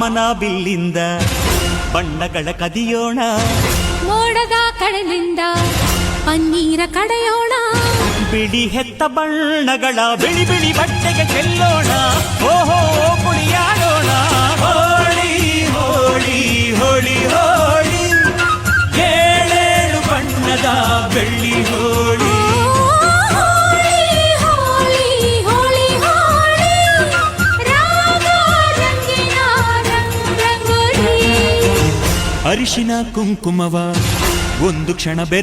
ಕಾಮನ ಬಿಲ್ಲಿಂದ ಬಣ್ಣಗಳ ಕದಿಯೋಣ, ಮೋಡದ ಕಡಲಿಂದ ಪನ್ನೀರ ಕಡೆಯೋಣ, ಬಿಳಿ ಹೆತ್ತ ಬಣ್ಣಗಳ ಬಿಳಿ ಬಿಳಿ ಬಟ್ಟೆಗೆ ಚೆಲ್ಲೋಣ, ಓಹೋ ಕುಣಿಯಾಡೋಣ. ಹೋಳಿ ಹೋಳಿ ಹೋಳಿ ಹೋಳಿ, ಏಳೇಳು ಬಣ್ಣದ ಬೆಳ್ಳಿ ಹೋಳಿ. ಅರಿಶಿನ ಕುಂಕುಮವ ಒಂದು ಕ್ಷಣ